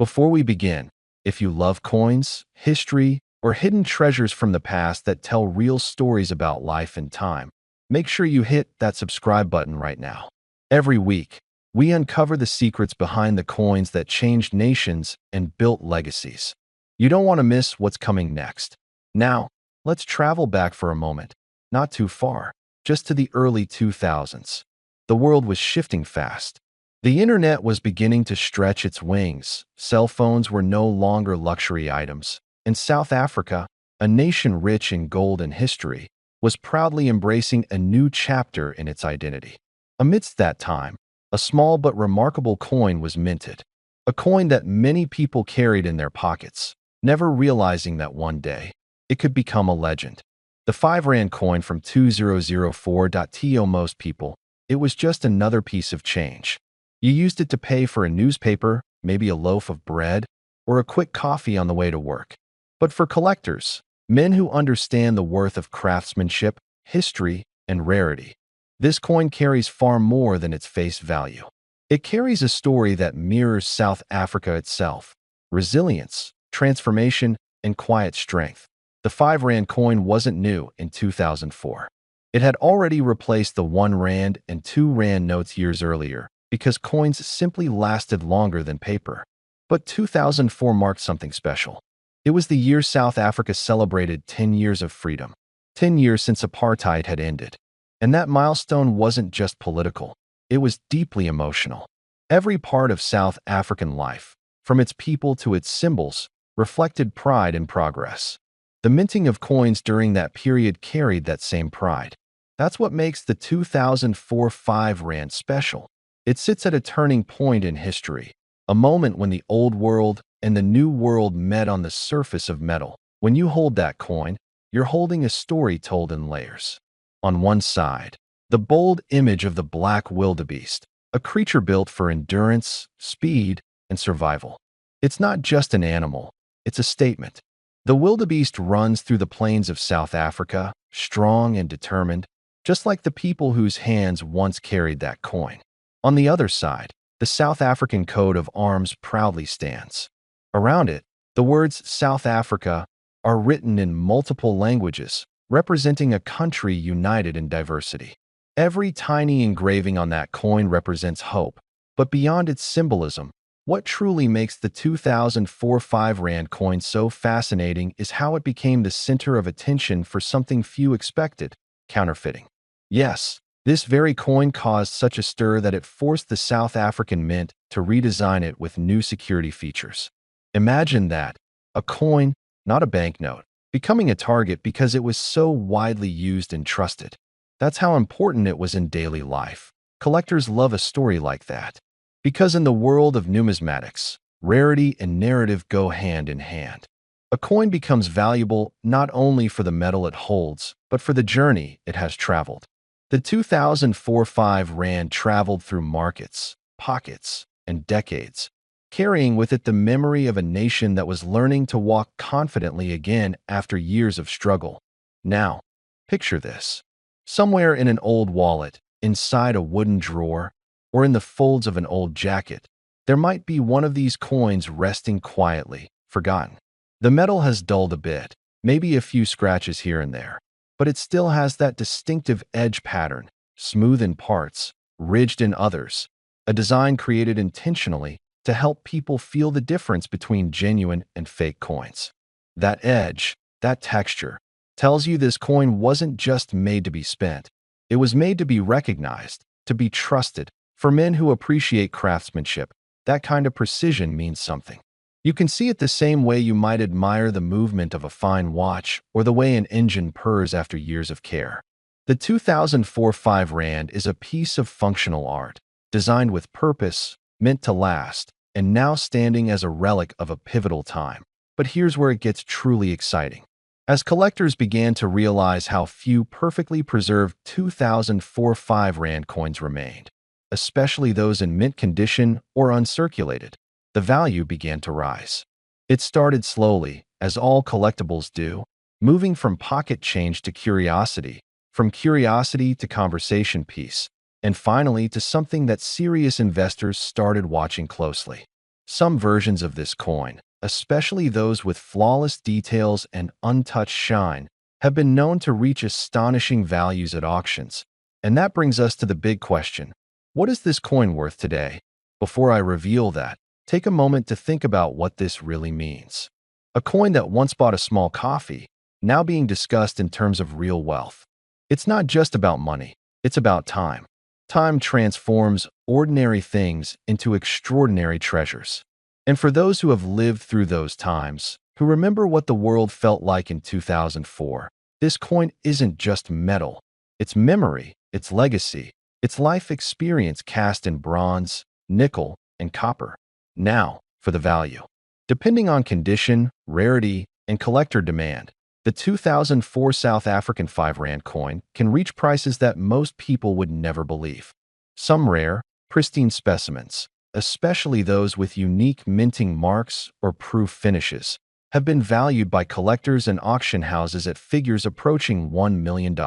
Before we begin, if you love coins, history, or hidden treasures from the past that tell real stories about life and time, make sure you hit that subscribe button right now. Every week, we uncover the secrets behind the coins that changed nations and built legacies. You don't want to miss what's coming next. Now, let's travel back for a moment, not too far, just to the early 2000s. The world was shifting fast. The internet was beginning to stretch its wings. Cell phones were no longer luxury items. And South Africa, a nation rich in gold and history, was proudly embracing a new chapter in its identity. Amidst that time, a small but remarkable coin was minted, a coin that many people carried in their pockets, never realizing that one day it could become a legend. The 5 Rand coin from 2004. Most people, it was just another piece of change. You used it to pay for a newspaper, maybe a loaf of bread, or a quick coffee on the way to work. But for collectors, men who understand the worth of craftsmanship, history, and rarity, this coin carries far more than its face value. It carries a story that mirrors South Africa itself: resilience, transformation, and quiet strength. The 5 Rand coin wasn't new in 2004. It had already replaced the 1 Rand and 2 Rand notes years earlier because coins simply lasted longer than paper. But 2004 marked something special. It was the year South Africa celebrated 10 years of freedom, 10 years since apartheid had ended. And that milestone wasn't just political, it was deeply emotional. Every part of South African life, from its people to its symbols, reflected pride and progress. The minting of coins during that period carried that same pride. That's what makes the 2004 5 Rand special. It sits at a turning point in history, a moment when the old world and the new world met on the surface of metal. When you hold that coin, you're holding a story told in layers. On one side, the bold image of the black wildebeest, a creature built for endurance, speed, and survival. It's not just an animal, it's a statement. The wildebeest runs through the plains of South Africa, strong and determined, just like the people whose hands once carried that coin. On the other side, the South African coat of arms proudly stands. Around it, the words South Africa are written in multiple languages, representing a country united in diversity. Every tiny engraving on that coin represents hope, but beyond its symbolism, what truly makes the 2004 5 Rand coin so fascinating is how it became the center of attention for something few expected: counterfeiting. Yes, this very coin caused such a stir that it forced the South African Mint to redesign it with new security features. Imagine that, a coin, not a banknote, becoming a target because it was so widely used and trusted. That's how important it was in daily life. Collectors love a story like that. Because in the world of numismatics, rarity and narrative go hand in hand. A coin becomes valuable not only for the metal it holds, but for the journey it has traveled. The 2004 5 Rand traveled through markets, pockets, and decades, carrying with it the memory of a nation that was learning to walk confidently again after years of struggle. Now, picture this. Somewhere in an old wallet, inside a wooden drawer, or in the folds of an old jacket, there might be one of these coins resting quietly, forgotten. The metal has dulled a bit, maybe a few scratches here and there, but it still has that distinctive edge pattern, smooth in parts, ridged in others, a design created intentionally to help people feel the difference between genuine and fake coins. That edge, that texture, tells you this coin wasn't just made to be spent. It was made to be recognized, to be trusted. For men who appreciate craftsmanship, that kind of precision means something. You can see it the same way you might admire the movement of a fine watch or the way an engine purrs after years of care. The 2004 5 Rand is a piece of functional art, designed with purpose, meant to last, and now standing as a relic of a pivotal time. But here's where it gets truly exciting. As collectors began to realize how few perfectly preserved 2004 5 Rand coins remained, especially those in mint condition or uncirculated, the value began to rise. It started slowly, as all collectibles do, moving from pocket change to curiosity, from curiosity to conversation piece, and finally to something that serious investors started watching closely. Some versions of this coin, especially those with flawless details and untouched shine, have been known to reach astonishing values at auctions. And that brings us to the big question: what is this coin worth today? Before I reveal that, take a moment to think about what this really means. A coin that once bought a small coffee, now being discussed in terms of real wealth. It's not just about money, it's about time. Time transforms ordinary things into extraordinary treasures. And for those who have lived through those times, who remember what the world felt like in 2004, this coin isn't just metal. It's memory, it's legacy, it's life experience cast in bronze, nickel, and copper. Now, for the value. Depending on condition, rarity, and collector demand, the 2004 South African 5 Rand coin can reach prices that most people would never believe. Some rare, pristine specimens, especially those with unique minting marks or proof finishes, have been valued by collectors and auction houses at figures approaching $1 million.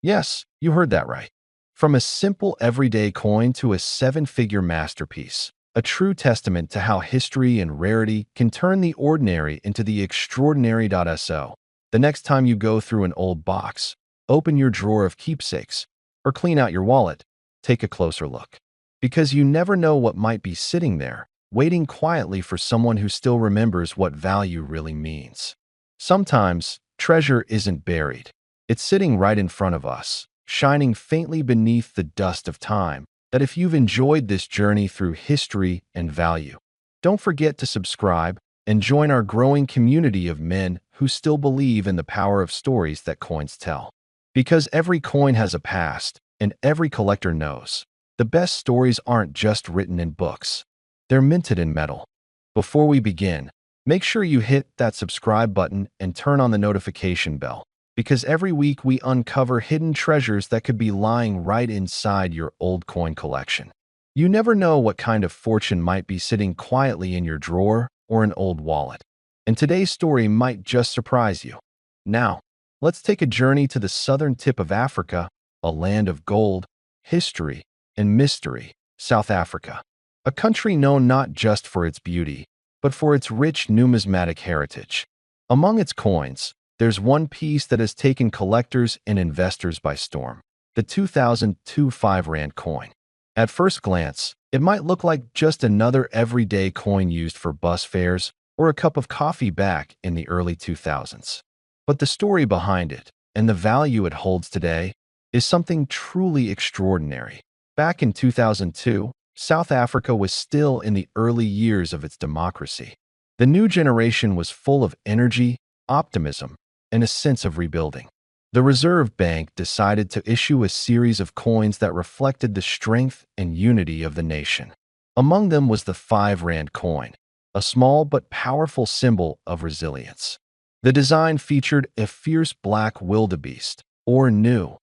Yes, you heard that right. From a simple everyday coin to a seven-figure masterpiece, a true testament to how history and rarity can turn the ordinary into the extraordinary. So, the next time you go through an old box, open your drawer of keepsakes, or clean out your wallet, take a closer look. Because you never know what might be sitting there, waiting quietly for someone who still remembers what value really means. Sometimes, treasure isn't buried. It's sitting right in front of us, shining faintly beneath the dust of time. That if you've enjoyed this journey through history and value, don't forget to subscribe and join our growing community of men who still believe in the power of stories that coins tell. Because every coin has a past, and every collector knows, the best stories aren't just written in books. They're minted in metal. Before we begin, make sure you hit that subscribe button and turn on the notification bell, because every week we uncover hidden treasures that could be lying right inside your old coin collection. You never know what kind of fortune might be sitting quietly in your drawer or an old wallet. And today's story might just surprise you. Now, let's take a journey to the southern tip of Africa, a land of gold, history, and mystery, South Africa. A country known not just for its beauty, but for its rich numismatic heritage. Among its coins, there's one piece that has taken collectors and investors by storm: the 2002 5 Rand coin. At first glance, it might look like just another everyday coin used for bus fares or a cup of coffee back in the early 2000s. But the story behind it, and the value it holds today, is something truly extraordinary. Back in 2002, South Africa was still in the early years of its democracy. The new generation was full of energy, optimism, and a sense of rebuilding. The Reserve Bank decided to issue a series of coins that reflected the strength and unity of the nation. Among them was the 5 Rand coin, a small but powerful symbol of resilience. The design featured a fierce black wildebeest, or gnu,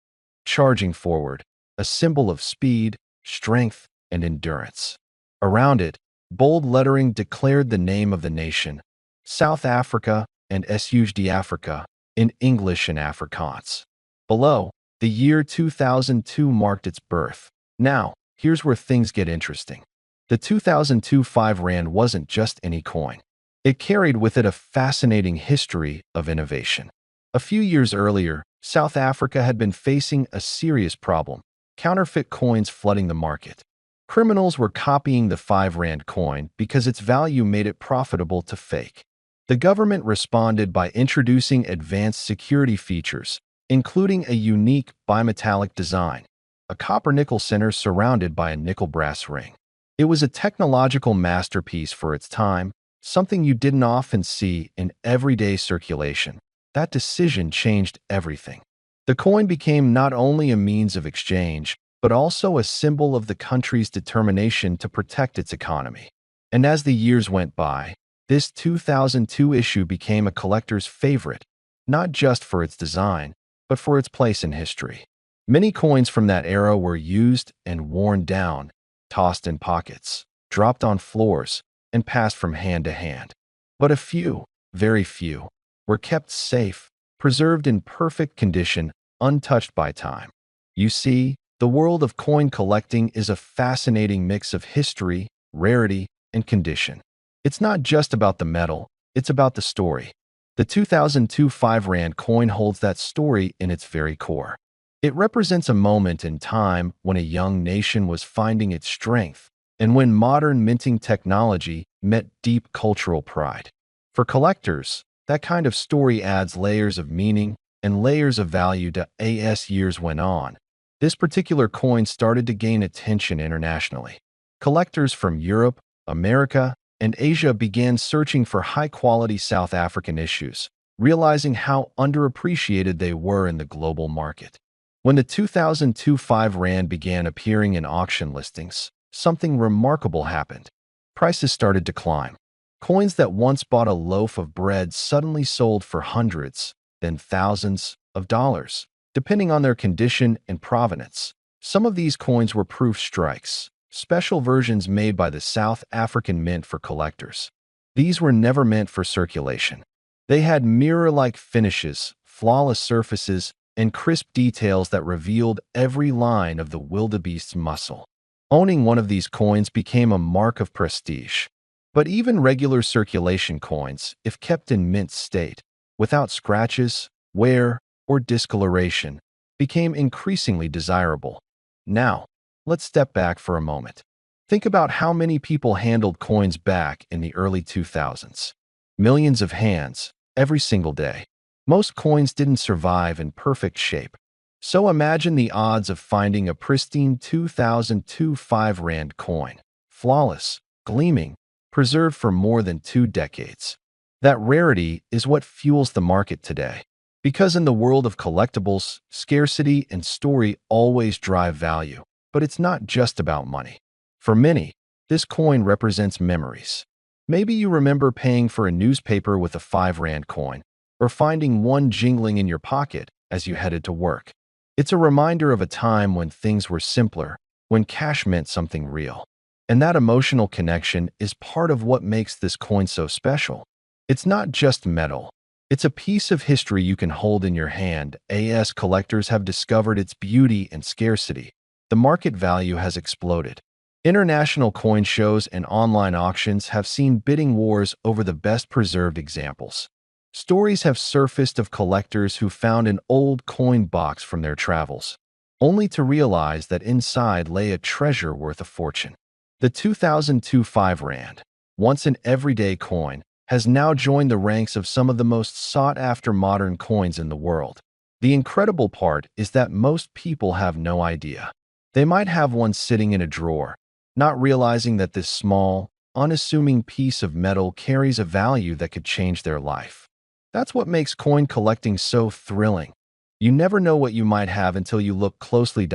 charging forward, a symbol of speed, strength, and endurance. Around it, bold lettering declared the name of the nation, South Africa, and SUGD Africa, in English and Afrikaans. Below, the year 2002 marked its birth. Now, here's where things get interesting. The 2002 5 Rand wasn't just any coin. It carried with it a fascinating history of innovation. A few years earlier, South Africa had been facing a serious problem: counterfeit coins flooding the market. Criminals were copying the 5 Rand coin because its value made it profitable to fake. The government responded by introducing advanced security features, including a unique bimetallic design, a copper-nickel center surrounded by a nickel-brass ring. It was a technological masterpiece for its time, something you didn't often see in everyday circulation. That decision changed everything. The coin became not only a means of exchange, but also a symbol of the country's determination to protect its economy. And as the years went by, this 2002 issue became a collector's favorite, not just for its design, but for its place in history. Many coins from that era were used and worn down, tossed in pockets, dropped on floors, and passed from hand to hand. But a few, very few, were kept safe, preserved in perfect condition, untouched by time. You see, the world of coin collecting is a fascinating mix of history, rarity, and condition. It's not just about the metal, it's about the story. The 2002 5 Rand coin holds that story in its very core. It represents a moment in time when a young nation was finding its strength and when modern minting technology met deep cultural pride. For collectors, that kind of story adds layers of meaning and layers of value as years went on. This particular coin started to gain attention internationally. Collectors from Europe, America, and Asia began searching for high-quality South African issues, realizing how underappreciated they were in the global market. When the 2002 5 Rand began appearing in auction listings, something remarkable happened. Prices started to climb. Coins that once bought a loaf of bread suddenly sold for hundreds, then thousands of dollars, depending on their condition and provenance. Some of these coins were proof strikes, special versions made by the South African Mint for collectors. These were never meant for circulation. They had mirror-like finishes, flawless surfaces, and crisp details that revealed every line of the wildebeest's muscle. Owning one of these coins became a mark of prestige. But even regular circulation coins, if kept in mint state, without scratches, wear, or discoloration, became increasingly desirable. Now, let's step back for a moment. Think about how many people handled coins back in the early 2000s. Millions of hands, every single day. Most coins didn't survive in perfect shape. So imagine the odds of finding a pristine 2002 5 Rand coin, flawless, gleaming, preserved for more than 2 decades. That rarity is what fuels the market today. Because in the world of collectibles, scarcity and story always drive value. But it's not just about money. For many, this coin represents memories. Maybe you remember paying for a newspaper with a 5 Rand coin, or finding one jingling in your pocket as you headed to work. It's a reminder of a time when things were simpler, when cash meant something real. And that emotional connection is part of what makes this coin so special. It's not just metal. It's a piece of history you can hold in your hand. As collectors have discovered its beauty and scarcity, the market value has exploded. International coin shows and online auctions have seen bidding wars over the best preserved examples. Stories have surfaced of collectors who found an old coin box from their travels, only to realize that inside lay a treasure worth a fortune. The 2002 5 Rand, once an everyday coin, has now joined the ranks of some of the most sought-after modern coins in the world. The incredible part is that most people have no idea. They might have one sitting in a drawer, not realizing that this small, unassuming piece of metal carries a value that could change their life. That's what makes coin collecting so thrilling. You never know what you might have until you look closely.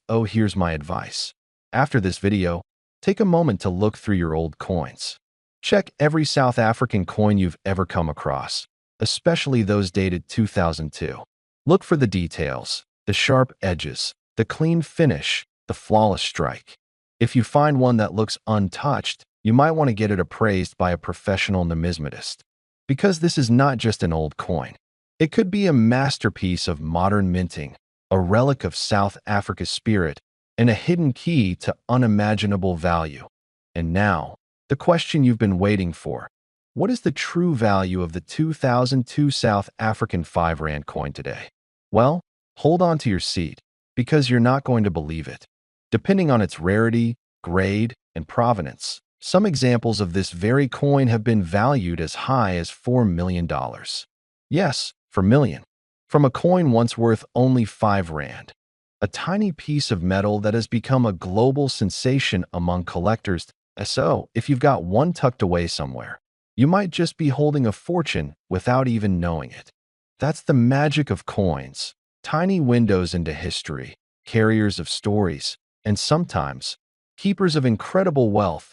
So here's my advice. After this video, take a moment to look through your old coins. Check every South African coin you've ever come across, especially those dated 2002. Look for the details, the sharp edges, the clean finish, the flawless strike. If you find one that looks untouched, you might want to get it appraised by a professional numismatist. Because this is not just an old coin. It could be a masterpiece of modern minting, a relic of South Africa's spirit, and a hidden key to unimaginable value. And now, the question you've been waiting for. What is the true value of the 2002 South African 5 Rand coin today? Well, hold on to your seat, because you're not going to believe it. Depending on its rarity, grade, and provenance, some examples of this very coin have been valued as high as $4 million. Yes, for million. From a coin once worth only 5 Rand. A tiny piece of metal that has become a global sensation among collectors. So, if you've got one tucked away somewhere, you might just be holding a fortune without even knowing it. That's the magic of coins. Tiny windows into history, carriers of stories, and sometimes, keepers of incredible wealth.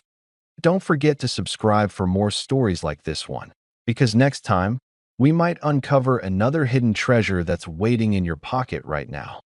Don't forget to subscribe for more stories like this one, because next time, we might uncover another hidden treasure that's waiting in your pocket right now.